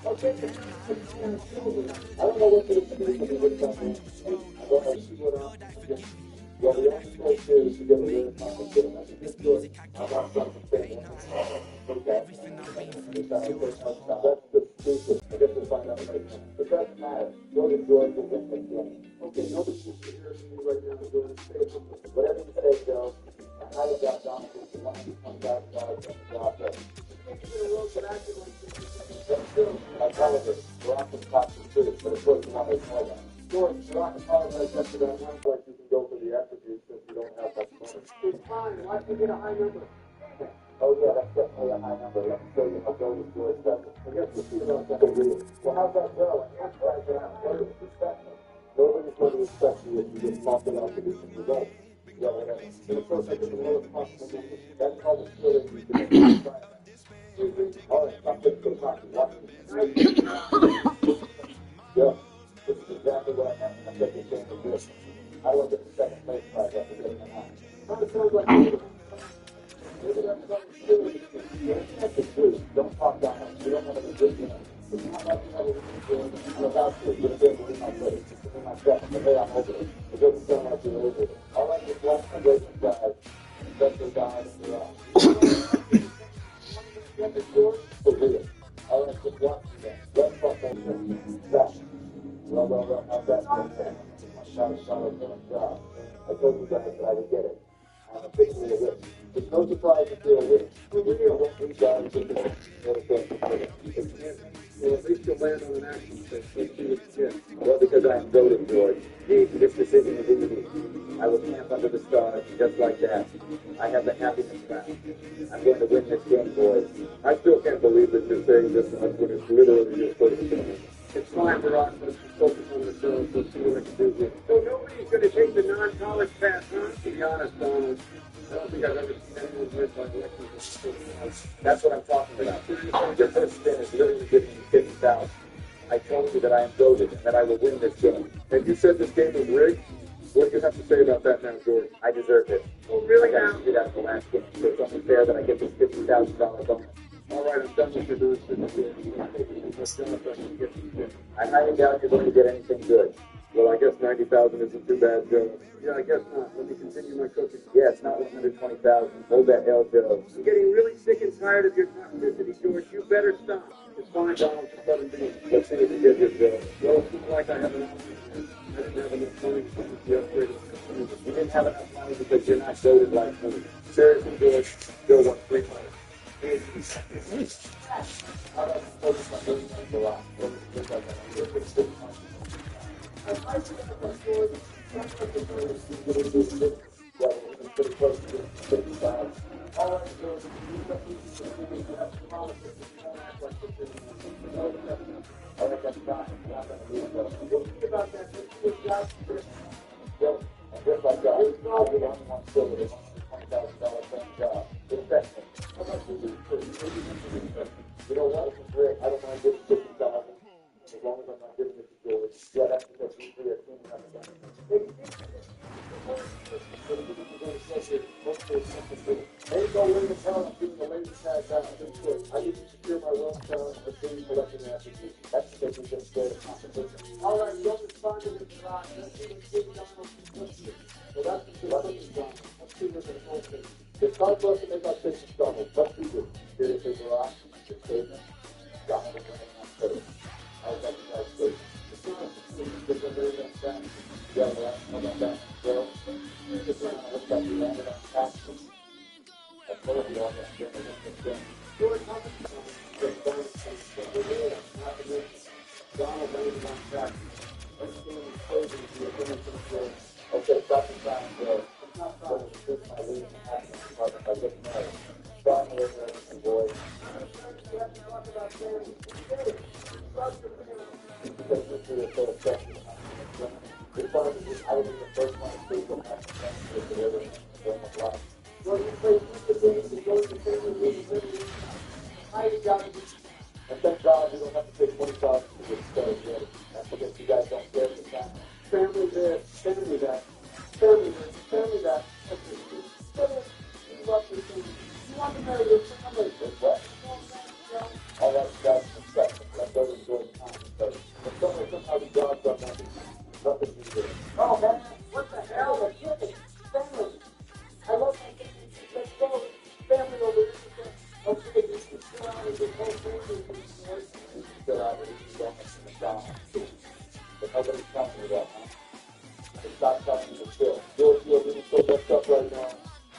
Okay, I don't know what to expect when you get something. I don't know see what I'm. Well, the only place here is to get a real time and get a message. It's good. I'm not something saying. Okay. That's the stupid. I guess we'll find out later. It doesn't matter. Go to George and get the game. Okay, nobody should be here from me right now to go to the station. Whatever you say, Joe. And how you got down to the one who comes out and got it. I tell you, we're off the top of the city, but of course, you want to know that. George, you're not apologize after that one point. You can go for the attributes since you don't have that money. It's fine. Why don't you get a high number? Oh, yeah, that's definitely a high number. Let me show you how go with George does it. I guess we'll see about that. Well, how's that go? What do you expect? Nobody's going to expect you if you just talk it out to do some results. Yeah, whatever. And of course, I get the lowest possible number. That's how the feeling you can try. All right, stop this for the pocket. Watch this. Yeah, this is exactly what I have. I'm getting the same as this. I want to get the second place prize after getting a high. Kind of sounds like maybe that's something serious. That's the truth. Don't talk down on it. You don't have any good in it. It's not like you have a reason to I'm about to. You're going to be my place. It's in my set. But hey, I'm over it. It doesn't sound like you're over it. All I just want to wait and guys. Especially guys in the eye. For real. All right, just watch me then. Let's talk about that. Well, how's that? Shot a job. I told you guys that I would get it. I'm officially a witch. It's no surprise if you're a witch. For real. Don't we guys get it? Well, at least you'll land on an action stick. Let's see what you get. Well, because I am goaded, George. This decision is easy. I will camp under the stars, just like that. I have the happiness round. I'm going to win this game, boys. I still can't believe that you're saying this much when it's literally your first game. It's fine for us, but focus on the show. Let's see what I can do here. So nobody's going to take the non-college path, huh? To be honest, Donald, I don't think I've ever seen anyone win by elections. That's what I'm talking about. Your first spin is literally giving me 50,000. I told you that I am goaded and that I will win this game. And you said this game was rigged? What do you have to say about that now, George? I deserve it. Oh, really? I got to get out of the last game, so it's only fair that I get this $50,000 bonus. All right, I'm done with your doing I highly doubt you're going to get anything good. Well, I guess 90,000 isn't too bad, Joe. Yeah, I guess not. Let me continue my cooking. Yeah, it's not 120,000. Hold that L, Joe. I'm getting really sick and tired of your toxicity, George. You better stop. It's fine, Donald. Just let him be. Let's see if you get here, Joe. Well, it seems like I have an option here. I didn't have enough money to finish the upgrade. You didn't have enough money because you're not goaded like me. Seriously, George. Joe wants free money. You know what? I don't mind getting 50,000 as long as I'm not giving it to George. Yeah, that's because we three are cleaning up again. Ain't no way to tell I'm doing the latest tag out. I need to secure my wealth challenge for free collecting attributes. That's because we've been scared of competition. All right, don't respond to this line. Let's see what's going on. So that's the question, John. Let's see what's going on. It's hard for us to make our patients stumble. Let's do this. Here it is, Rock. Your statement. John, we're going to answer it. How's that, you guys do? It's not a good very much time. Yeah, how about that? Well, just right now, let's you landed on taxes. That's what we all have to do. George, how much Donald landed on taxes. Let's see him closing to the finish of the show. Okay, stop the time, Joe. It's not problem to fix my lead in the acting department by getting married. Stop me with everything, boys. You have to talk about family. Trust your family. Because this is so effective. It's part of the I was the first one to speak on that. That's the other thing of life. Well, you play the games and go to the family. I got it. And thank God you don't have to pay 20,000 to get started yet. That's because you guys don't care for family. Family this, family that. Family this, family that. You love your family. You want to marry your family. What? All that stuff. down. But nobody's telling me that, huh? It's not telling me to chill. You're being so messed up right now.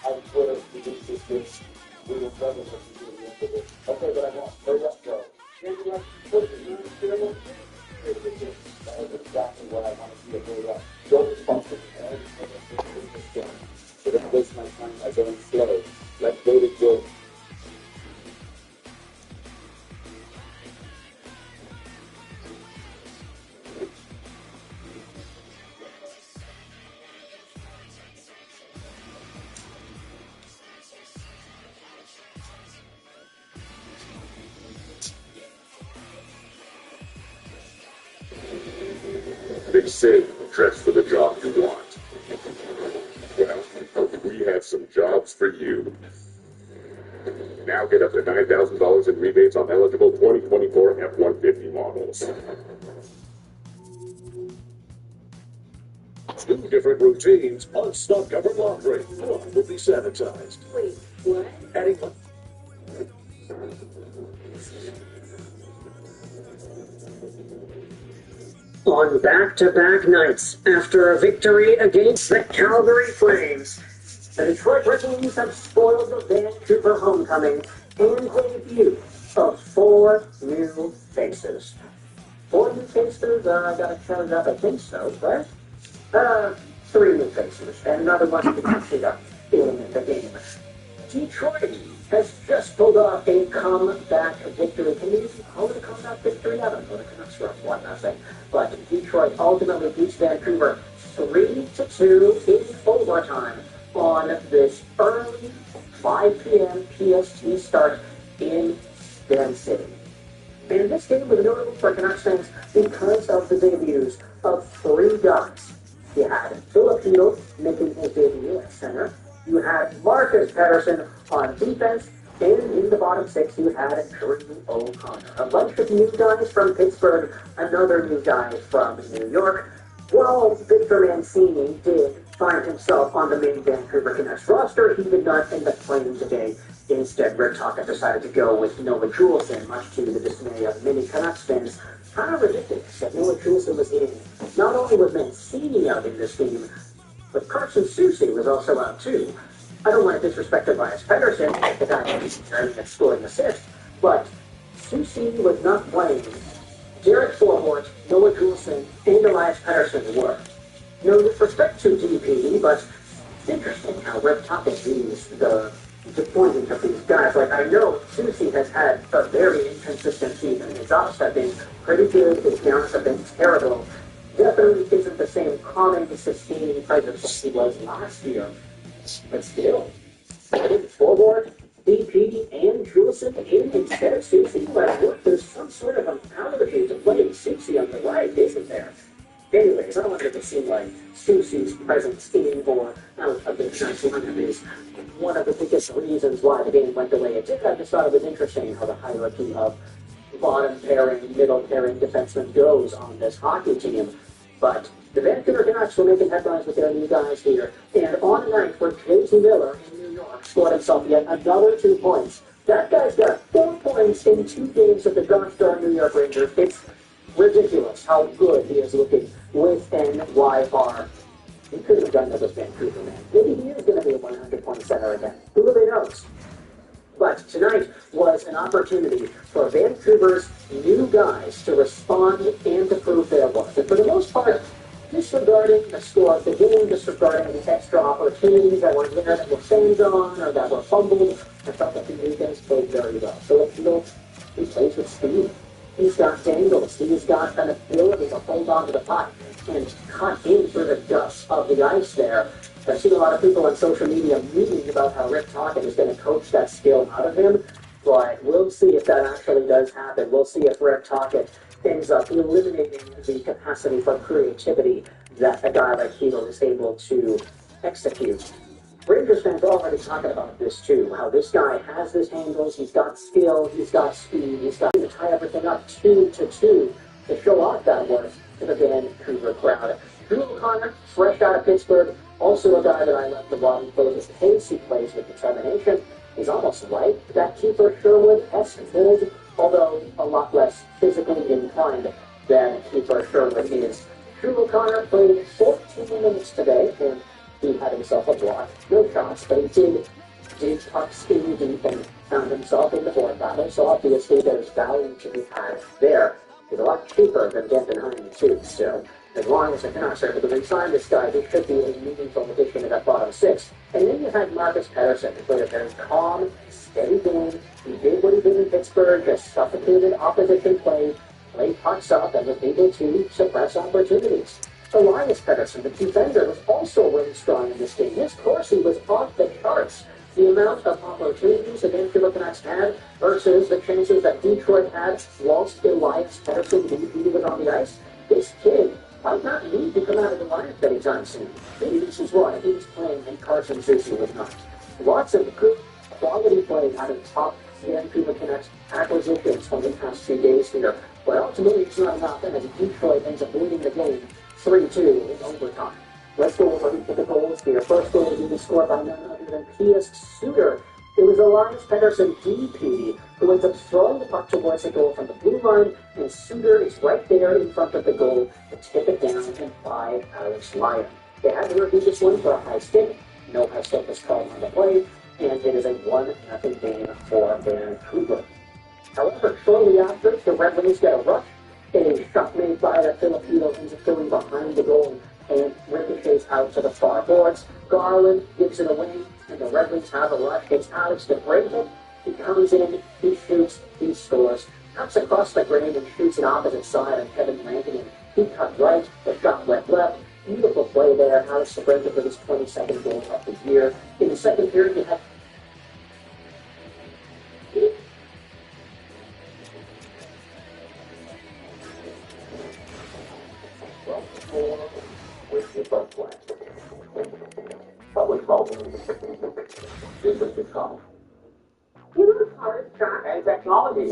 I swear you do this. We will never let you do the end of it. Okay, but I won't. Hurry up, Joe. Can't you like put it in the chair? That is exactly what I want to see to hurry up. Don't responsible. So don't waste my time by going slow. Let's go to Joe. They say dress for the job you want. Well, we have some jobs for you. Now get up to $9,000 in rebates on eligible 2024 F-150 models. 2 different routines on stock covered laundry. One will be sanitized. Wait, what? Adding On back-to-back nights after a victory against the Calgary Flames, the Detroit Red Wings have spoiled the Vancouver homecoming and debut of 4 new faces. 4 new faces? I gotta count it up, I think so, right? 3 new faces, and another one to consider in the game. Detroit has just pulled off a comeback victory. Can you even call it a comeback victory? I don't know. The Canucks were up 1-0. But Detroit ultimately beats Vancouver 3-2 in overtime on this early 5 p.m. PST start in Stan City. And this game was notable for Canucks fans because of the debuts of 3 guys. You had Philip Hill making his debut at center. You had Marcus Patterson on defense, and in the bottom 6 you had Drew O'Connor. A bunch of new guys from Pittsburgh, another new guy from New York. While Victor Mancini did find himself on the main Vancouver Canucks roster, he did not end up playing today. Instead, Rick Tocchet decided to go with Noah Juulsen, much to the dismay of many Canucks fans. Kind of ridiculous that Noah Juulsen was in. Not only was Mancini out in this game, but Carson Soucy was also out too. I don't want to disrespect Elias Pettersson, the guy who's scoring assists, but Soucy was not playing. Derek Forbort, Noah Juulsen, and Elias Pettersson were. No disrespect to DP, but it's interesting how Rick Tocchet views the deployment of these guys. Like, I know Soucy has had a very inconsistent season. His ups have been pretty good, his downs have been terrible. Definitely isn't the same calming, sustaining presence he was last year. But still, Forbort, DP, and Juulsen in instead of Soucy. But look, there's some sort of an analogy to playing Soucy on the right, isn't there? Anyways, I don't want it to seem like Soucy's presence in or out of the Canucks lineup is one of the biggest reasons why the game went the way it did. I just thought it was interesting how the hierarchy of bottom pairing, middle pairing defenseman goes on this hockey team. But the Vancouver Canucks were making headlines with their new guys here. And on a night where Casey Miller in New York scored himself yet another 2 points. That guy's got 4 points in 2 games with the Dark Star New York Rangers. It's ridiculous how good he is looking with NYR. He could have done that with Vancouver, man. Maybe he is going to be a 100-point center again. Who really knows? But tonight was an opportunity for Vancouver's new guys to respond and to prove their worth. And for the most part, disregarding the score of the game, disregarding the extra opportunities that were there that were fans on or that were fumbled, I felt that the new guys played very well. Philip Hill, he plays with speed. He's got dangles. He's got an ability to hold on to the puck and cut in through the dust of the ice there. I've seen a lot of people on social media memeing about how Rick Tocchet is going to coach that skill out of him, but we'll see if that actually does happen. We'll see if Rick Tocchet ends up eliminating the capacity for creativity that a guy like Hill is able to execute. Rangers fans are already talking about this too, how this guy has his handles, he's got skill, he's got speed, he's got to tie everything up 2-2 to show off that worth to the Vancouver crowd. Drew O'Connor, fresh out of Pittsburgh, also a guy that I love to watch. He plays his pace, he plays with determination. He's almost like that keeper Sherwood-esque build, although a lot less physically inclined. than keeper Sherwood is. Drew O'Connor played 14 minutes today, and he had himself a block. No shots, but he did pucks in deep and found himself in the board battle, so obviously there's value to be had there. He's a lot cheaper than Denton Heine, too, so as long as the Canucks are able to re-sign this guy, he should be a meaningful addition to that bottom six. And then you had Marcus Pettersson, who played a very calm, steady game. He did what he did in Pittsburgh, just suffocated opposition play, played pucks up, and was able to suppress opportunities. Elias Pettersson, the defender, was also really strong in this game. This Corsi was off the charts. The amount of opportunities that Vancouver Canucks had versus the chances that Detroit had whilst Elias Pettersson was on the ice. This kid might not need to come out of the lineup anytime soon. Maybe this is why he was playing and Carson Soucy was not. Lots of good quality play out of top Vancouver Canucks acquisitions from the past 2 days here. But ultimately it's not enough, and as Detroit ends up winning the game 3-2 in overtime. Let's go over each of the goals here. First goal was scored by none other than P.S. Suter. It was Elias Pettersson, DP, who ends up throwing the puck towards the goal from the blue line, and Suter is right there in front of the goal to tip it down and by Alex Lyon. They had to review this one for a high stick. No high stick was called on the play, and it is a 1-0 game for Vancouver. However, shortly after, the Red Wings get a rush. A shot made by the Filipino ends up going behind the goal and ricochets out to the far boards. Garland gives it away, and the Red Wings have a rush. It's Alex to break it. He comes in, he shoots, he scores. Cuts across the grain and shoots an opposite side on Kevin Lankinen. He cut right, the shot went left. Beautiful play there. Alex to break it with his 22nd goal of the year. In the second period, you had with the front flank. Public ball. This is the call. You know the hardest track and technology.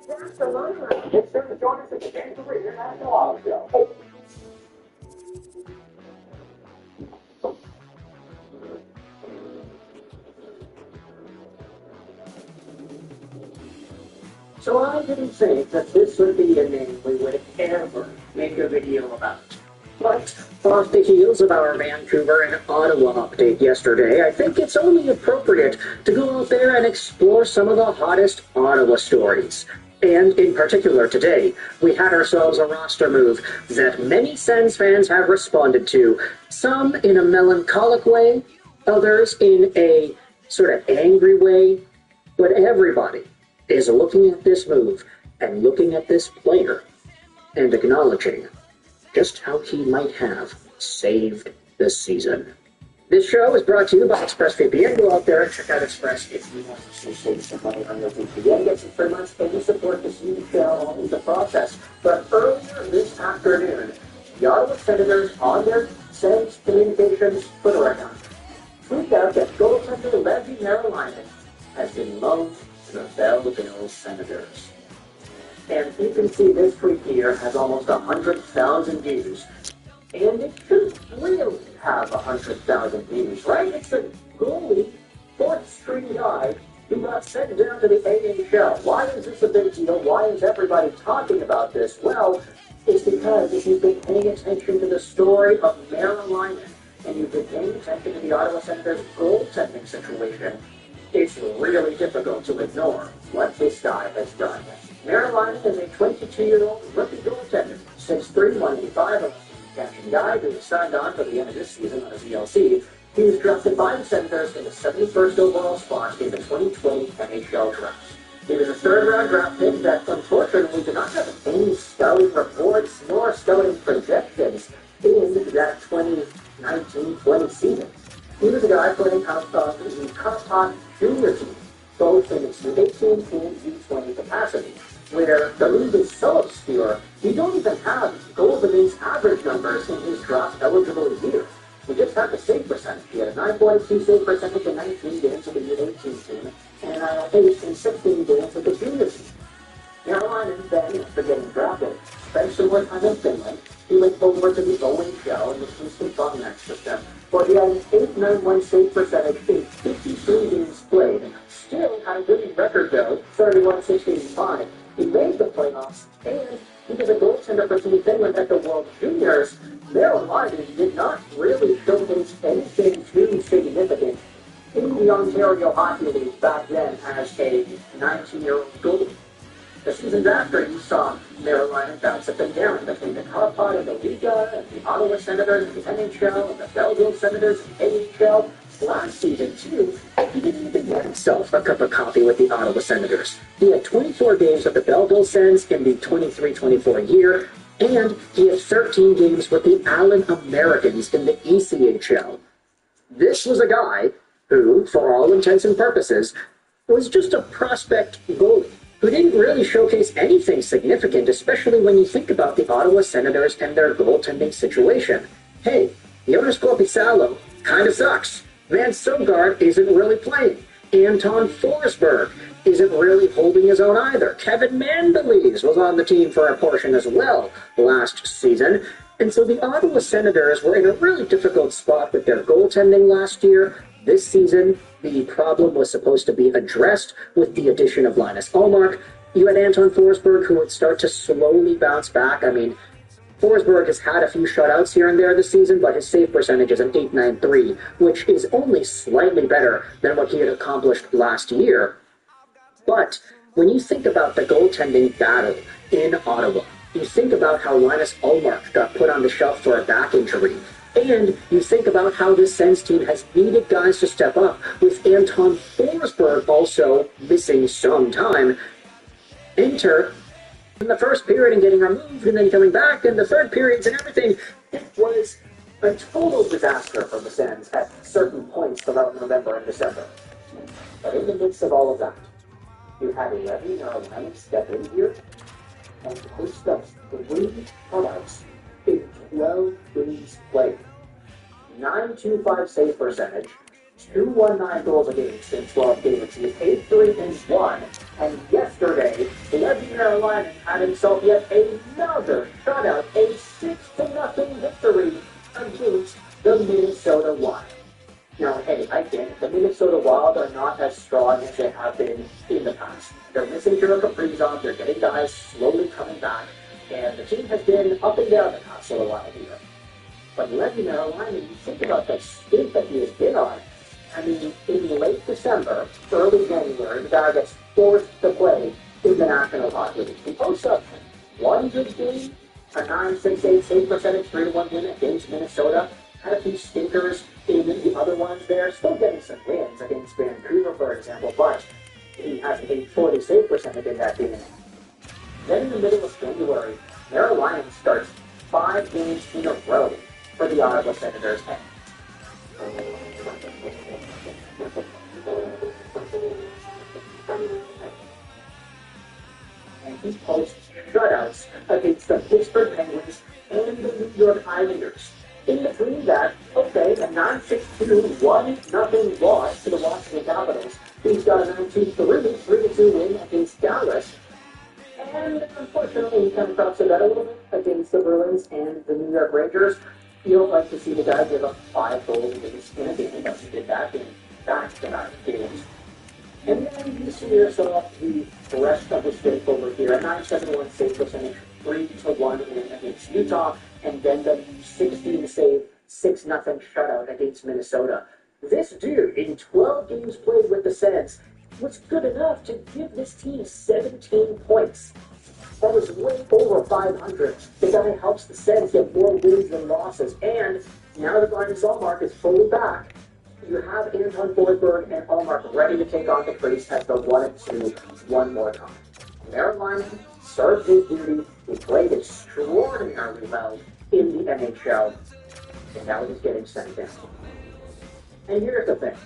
That's the line. It's sure to join us at the Vancouver International Auto Show. So I didn't think that this would be a name we would ever make a video about. But off the heels of our Vancouver and Ottawa update yesterday, I think it's only appropriate to go out there and explore some of the hottest Ottawa stories. And in particular today, we had ourselves a roster move that many Sens fans have responded to, some in a melancholic way, others in a sort of angry way, but everybody is looking at this move and looking at this player and acknowledging just how he might have saved the season. This show is brought to you by ExpressVPN. Go out there and check out Express if you want to save some money on your VPN. Get some free months and you support this new show in the process. But earlier this afternoon, the Ottawa Senators on their Sens Communications Twitter account tweeted out that goaltender Levi Merrilainen has been loaned to the Belleville Senators. And you can see this tweet here has almost 100,000 views. And it should really have 100,000 views, right? It's a goalie, fourth-string guy who got sent down to the AHL. Why is this a big deal? Why is everybody talking about this? Well, it's because if you've been paying attention to the story of Merrilainen and you've been paying attention to the Ottawa Senators' goaltending situation, it's really difficult to ignore what this guy has done. Merrilainen is a 22-year-old rookie goaltender, 6'3", 185, catching guy who was signed on for the end of this season on his ELC. He was drafted by the Senators in the 71st overall spot in the 2020 NHL draft. He was a third-round draft pick that unfortunately did not have any scouting reports nor scouting projections in that 2019-20 season. He was a guy playing out of the Carpot junior team, both in its U18 and U20 capacity, where the league is so obscure, you don't even have goals against average numbers in his draft-eligible year. You just have the save percentage. He had a 9.2 save percentage in 19 games with the U18 team, and an 8 in 16 games with the junior team. Merrilainen then, after getting drafted, spent some more time in Finland. He went over to the OHL in the Houston Frontenac system, where he had an 8.91 save percentage in 53 games played. Still had a winning record though, 31-16-5. He made the playoffs, and he was a goaltender for Team Finland at the World Juniors. Carolina did not really showcase anything too significant in the Ontario Hockey League back then as a 19-year-old goalie. The seasons after, you saw Carolina bounce up and down between the Carpod and the Liga, and the Ottawa Senators in the NHL, and the Belleville Senators in the AHL. Last season, too, he didn't even get himself a cup of coffee with the Ottawa Senators. He had 24 games with the Belleville Sens in the 23-24 year, and he had 13 games with the Allen Americans in the ECHL. This was a guy who, for all intents and purposes, was just a prospect goalie who didn't really showcase anything significant, especially when you think about the Ottawa Senators and their goaltending situation. Hey, Jonas Korpisalo kind of sucks. Van Sogard isn't really playing. Anton Forsberg isn't really holding his own either. Kevin Mandolese was on the team for a portion as well last season. And so the Ottawa Senators were in a really difficult spot with their goaltending last year. This season, the problem was supposed to be addressed with the addition of Linus Ullmark. You had Anton Forsberg, who would start to slowly bounce back. I mean, Forsberg has had a few shutouts here and there this season, but his save percentage is an .893, which is only slightly better than what he had accomplished last year. But when you think about the goaltending battle in Ottawa, you think about how Linus Ullmark got put on the shelf for a back injury, and you think about how this Sens team has needed guys to step up, with Anton Forsberg also missing some time. Enter in the first period and getting removed and then coming back in the third periods and everything. It was a total disaster for the Sens at certain points throughout November and December. But in the midst of all of that, you had 11 Carolina step in here and post up 3 shutouts in 12 games played. 925 save percentage, 219 goals against in 12 games. He was 8-3-1, and yesterday, Levi Carolina had himself yet another shutout, a 6-0 victory against the Minnesota Wild. Now, hey, I get the Minnesota Wild are not as strong as they have been in the past. They're missing Kirill Kaprizov, they're getting guys slowly coming back, and the team has been up and down the past little while here. But Levi Carolina, you think about the stint that he has been on. I mean, in late December, early January, the guy gets forced to play in the National Hockey League. He posts up one good game, a 9.68 save percentage, 3-1 win against Minnesota. Had a few stinkers in the other ones there. Still getting some wins against Vancouver, for example, but he has an 840 save percentage in that game. Then in the middle of January, Carolina starts 5 games in a row for the Ottawa Senators. And he posts shutouts against the Pittsburgh Penguins and the New York Islanders. In between that, okay, a 9-6-2, 1-0 loss to the Washington Capitals. He's got a 9-2-3, 3-2 win against Dallas. And unfortunately, he kind of drops it out a little bit against the Bruins and the New York Rangers. You don't like to see the guy give up 5 goals against in a game, but he did that in back-to-back games. And then you see yourself the rest of the stick over here, a 9.71 save percentage, 3-1 win against Utah, and then the 16-save, 6-0 shutout against Minnesota. This dude, in 12 games played with the Sens, was good enough to give this team 17 points. That was way over 500. The guy helps the Sens get more wins than losses. And now that Linus Ullmark is fully back, you have Anton Forsberg and Ullmark ready to take on the Priest as the 1-2 one more time. Carolina served his duty. He played extraordinarily well in the NHL. And now he's getting sent down. And here's the thing.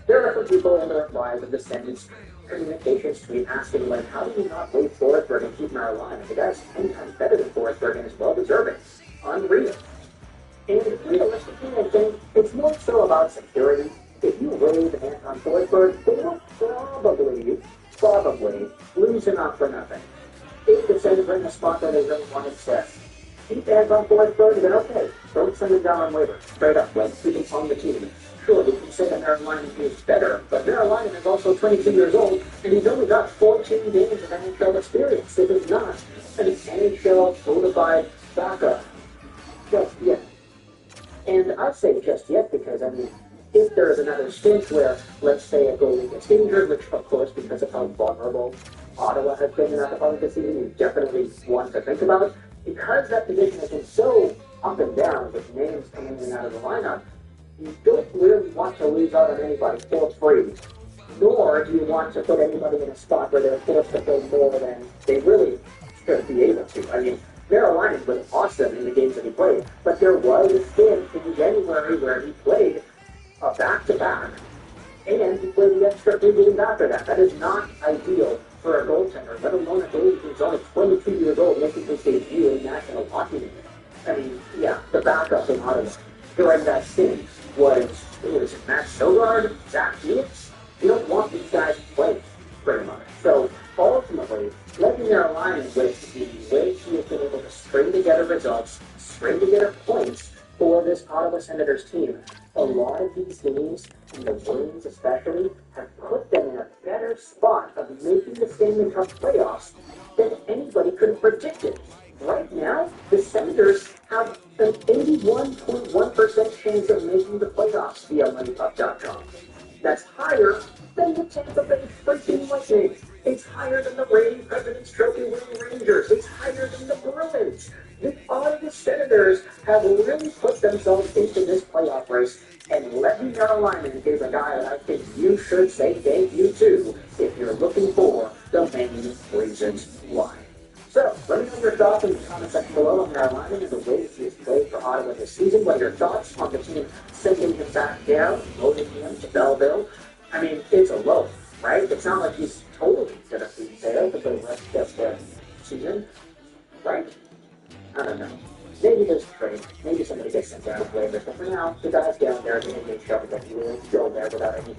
There are some people in the replies of the Sens communications tweet asking, like, how do you not play Forsberg and keep Carolina? The guy's 10 times better than Forsberg and is well-deserving. Unreal. And realistically, I think it's more so about security. If you waive Anton Forsberg, they will probably lose him out for nothing. If the Sens are in a spot that they really want to keep Anton Forsberg, then okay, don't send him down on waivers. Straight up, let's keep him on the team. Sure, you can say that Merrill is better, but Merrill is also 22 years old, and he's only got 14 games of NHL experience. It is not an NHL bona fide backup just yet. And I say just yet because, I mean, if there is another stint where, let's say, a goalie gets injured, which, of course, because of how vulnerable Ottawa has been in that department this season, you definitely want to think about, because that position has been so up and down with names coming in and out of the lineup, you don't really want to lose out on anybody for free, nor do you want to put anybody in a spot where they're forced to play more than they really should be able to. I mean, Carolina was awesome in the games that he played, but there was a stint in January where he played a back-to-back, and he played the extra 3 games after that. That is not ideal for a goaltender, let alone a goalie who's only 22 years old making his debut in National Hockey League. I mean, yeah, the backup in Ottawa during that stint was Matt Sogard, Zach Phoenix. You don't want these guys to play very much. So ultimately, letting their line with the way he has been able to string together results, string together points for this Ottawa Senators team, a lot of these games, and the wins especially, have put them in a better spot of making the Stanley Cup playoffs than anybody could have predicted. Right now, the Senators have an 81.1% chance of making the playoffs via MoneyPuck.com. That's higher than the Tampa Bay freaking Lightning. It's higher than the reigning President's Trophy winning Rangers. It's higher than the Bruins. The Ottawa Senators have really put themselves into this playoff race, and Levy Carolina is a guy that I think you should say thank you to if you're looking for the main reasons why. So, let me know your thoughts in the comment section below on Carolina and the ways he has played for Ottawa this season. What are your thoughts on the team sending him back down, loading him to Belleville? I mean, it's a load, right? It's not like he's totally going to be there for the rest of the season, right? I don't know. Maybe there's a trade. Maybe somebody gets sent down with waivers. But for now, the guy's down there. The NHL that he will go there without any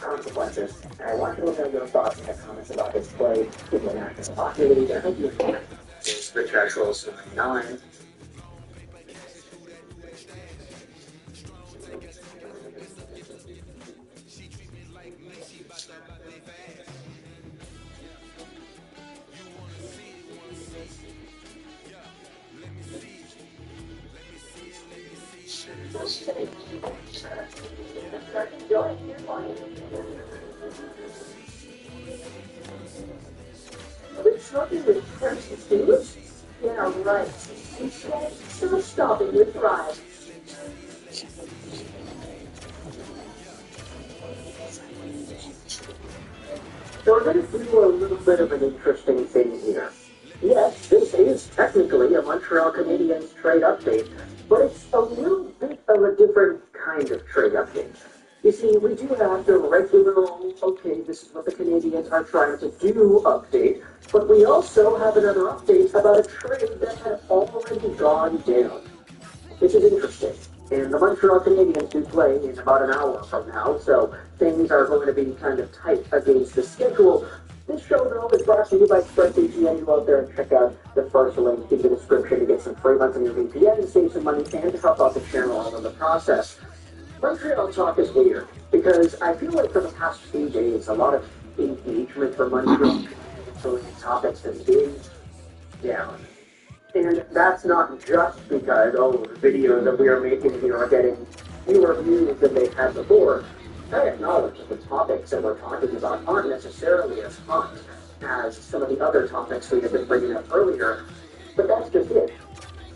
consequences. And I want you to know your thoughts in the comments about his play in the National Hockey League. I hope you enjoy it. It's the Casual 79. Something with precious dudes? Yeah, right. Instead, still stopping with Thrive. So we're going to do a little bit of an interesting thing here. Yes, this is technically a Montreal Canadiens trade update, but it's a little bit of a different kind of trade update. You see, we do have the regular, okay, this is what the Canadiens are trying to do update, but we also have another update about a trade that had already gone down, which is interesting. And the Montreal Canadiens do play in about an hour from now, so things are going to be kind of tight against the schedule. This show, though, is brought to you by SpreadVPN. You go out there and check out the first link in the description to get some free months on your VPN, save some money, and to help out the channel in the process. Montreal talk is weird, because I feel like for the past few days, a lot of engagement for Montreal topics has been down. And that's not just because, the videos that we are making here are getting fewer views than they've had before. I acknowledge that the topics that we're talking about aren't necessarily as hot as some of the other topics we have been bringing up earlier, but that's just it.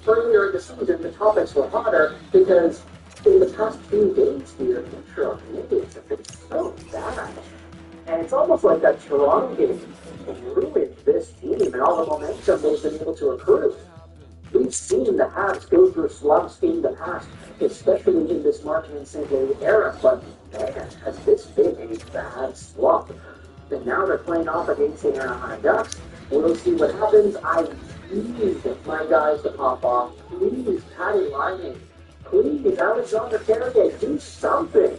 Earlier in the season, the topics were hotter because in the past few days here, the Montreal Canadiens have been so bad. And it's almost like that Toronto game ruined this team and all the momentum they've been able to accrue. We've seen the Habs go through slumps in the past, especially in this Martin and St. Louis era, but man, has this been a bad slump. And now they're playing off against the Anaheim Ducks. We'll see what happens. I need my guys to pop off. Please, Patty Lining. Please, Alexander Carrier, do something.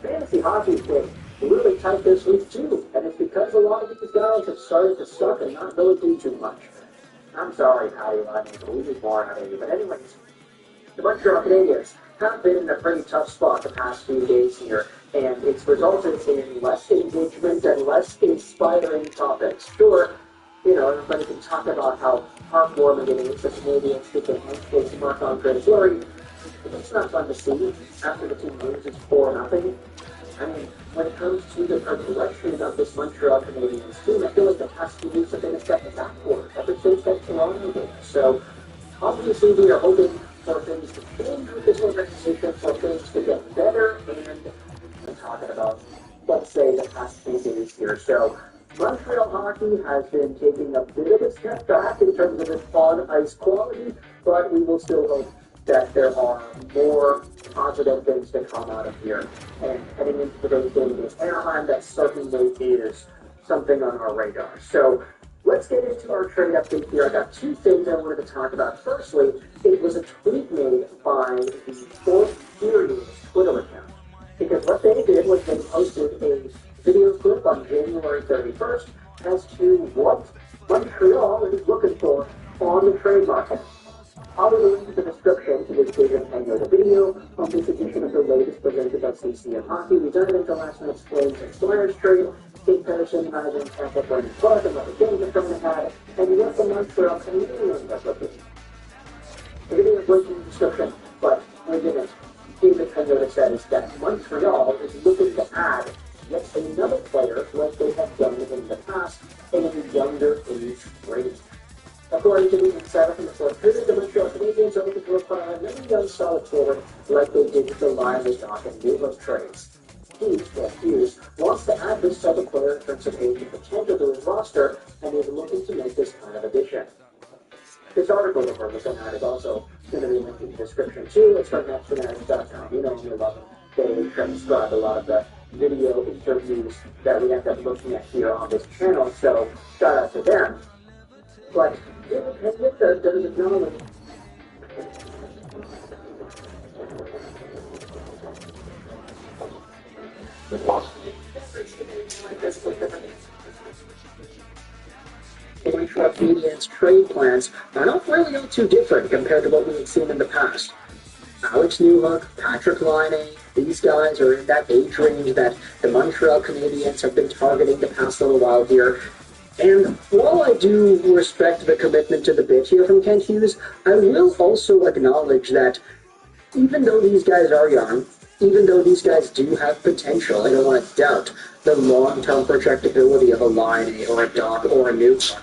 Fantasy hockey's been really tight this week too, and it's because a lot of these guys have started to suck and not really do too much. I'm sorry, Patty Lining, we need more out of you. But anyways, the Montreal Canadiens have been in a pretty tough spot the past few days here, and it's resulted in less engagement and less inspiring topics. Sure, everybody can talk about how heartwarming it is that Canadians get their handfuls of mark on Greg Fleury. It's not fun to see after the team loses 4-0. I mean, when it comes to the progression of this Montreal Canadiens team, I feel like the past few weeks have been a step backward ever since that Toronto game. So, obviously, we are hoping for things to change with this organization, for things to get better, and I'm talking about, let's say, the past few days here. So, Montreal hockey has been taking a bit of a step back in terms of its on-ice quality, but we will still hope that there are more positive things to come out of here. And heading into today's game against Anaheim, that certainly is something on our radar. So let's get into our trade update here. I got two things I wanted to talk about. Firstly, it was a tweet made by the Fourth Period Twitter account. Because what they did was they posted a video clip on January 31st as to what Montreal is looking for on the trade market. I'll link the description to this page and the video on this edition of the latest presented by CCM Hockey. We dive into last night's Flames and Flyers trade, Kate Patterson managing Tampa Bay Clark and what the Kings are trying to have, and what the Montreal Canadiens are looking. The video is linked in the description, but we're going to keep it notice says that Montreal is looking to add yet another player like they have done in the past in a younger age range. According to the insider from the Fourth Period, the Montreal Canadiens are looking to acquire another young solid forward like they did with the Riley Dock and Newhook trades. Hughes wants to add this type of player in terms of age and potential to his roster and is looking to make this kind of addition. This article that we're looking at is also going to be linked in the description too. It's from NetFanatics.com. You know me, love them. They transcribe a lot of the video interviews that we end up looking at here on this channel, so shout out to them. But independent does acknowledge the Montreal Canadiens trade plans are not really all too different compared to what we had seen in the past. Alex Newhook, Patrick Laine, these guys are in that age range that the Montreal Canadiens have been targeting the past little while here. And while I do respect the commitment to the bit here from Kent Hughes, I will also acknowledge that even though these guys are young, even though these guys do have potential, I don't want to doubt the long-term projectability of a Laine or a Doc or a Newhook.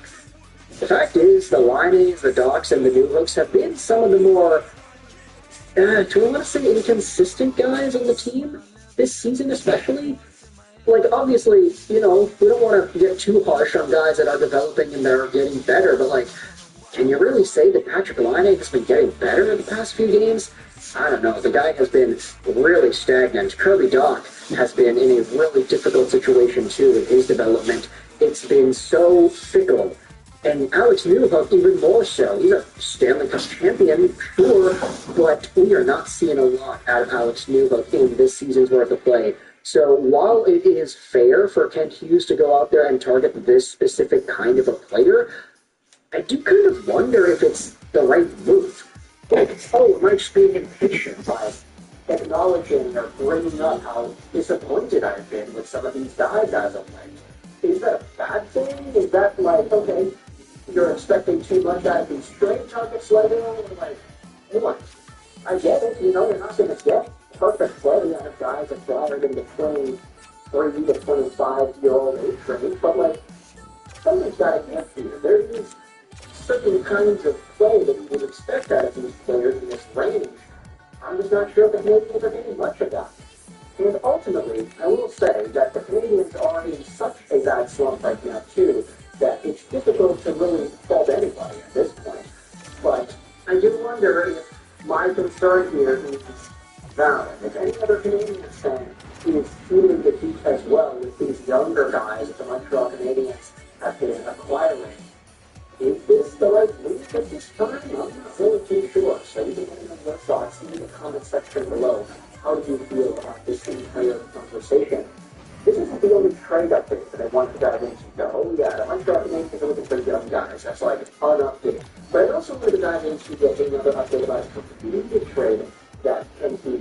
The fact is, the Laines, the Docs, and the Newhooks have been some of the more, do I want to say inconsistent guys on the team this season especially? Like, obviously, we don't want to get too harsh on guys that are developing and they're getting better, but, like, can you really say that Patrick Laine has been getting better in the past few games? I don't know. The guy has been really stagnant. Kirby Doc has been in a really difficult situation, too, in his development. It's been so fickle. And Alex Newhook, even more so. He's a Stanley Cup champion, sure, but we are not seeing a lot out of Alex Newhook in this season's worth of play. So while it is fair for Kent Hughes to go out there and target this specific kind of a player, I do kind of wonder if it's the right move. It might just be impatient by acknowledging or bringing up how disappointed I've been with some of these guys as of late. Is that a bad thing? Is that like, okay, you're expecting too much out of these trade targets later on? Like, what? I get it, they're not going to get perfect play out of guys that are in the 23 to 25-year-old age range, but like, something's got to give here. There is certain kinds of play that you would expect out of these players in this range. I'm just not sure if the Canadiens are getting much of that. And ultimately, I will say that the Canadiens are in such a bad slump right now, too, that it's difficult to really fault anybody at this point. But I do wonder if my concern here is valid. If any other Canadian fan is feeling the heat as well with these younger guys that the Montreal Canadiens have been acquiring, is this the right move at this time? I'm not really too sure. So you can let me know your thoughts in the comment section below. How do you feel about this entire conversation? This isn't the only trade update that I want to dive into. Oh yeah, the Montreal Canadiens are looking for young guys. That's like an update. But I also want to dive into yet another update about a completed trade that Ken Hughes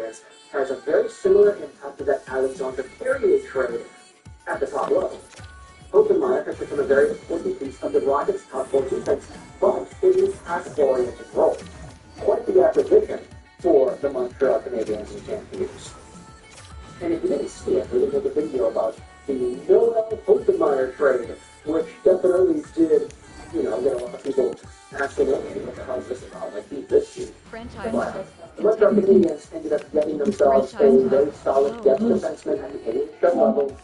Canadiens has a very similar impact to that Alexander Carrier trade at the top level. Openmeyer has become a very important piece of the Rockets' top four defense, but in his pass-oriented role. Quite the acquisition for the Montreal Canadiens and Champions. And if you didn't see it, we did make a video about the Noel Openmeyer trade, which definitely did, get a lot of people asking, okay, what the hell is this about? Like, who's this dude? The Montreal Canadiens ended up getting themselves a very solid depth defenseman at the NHL level.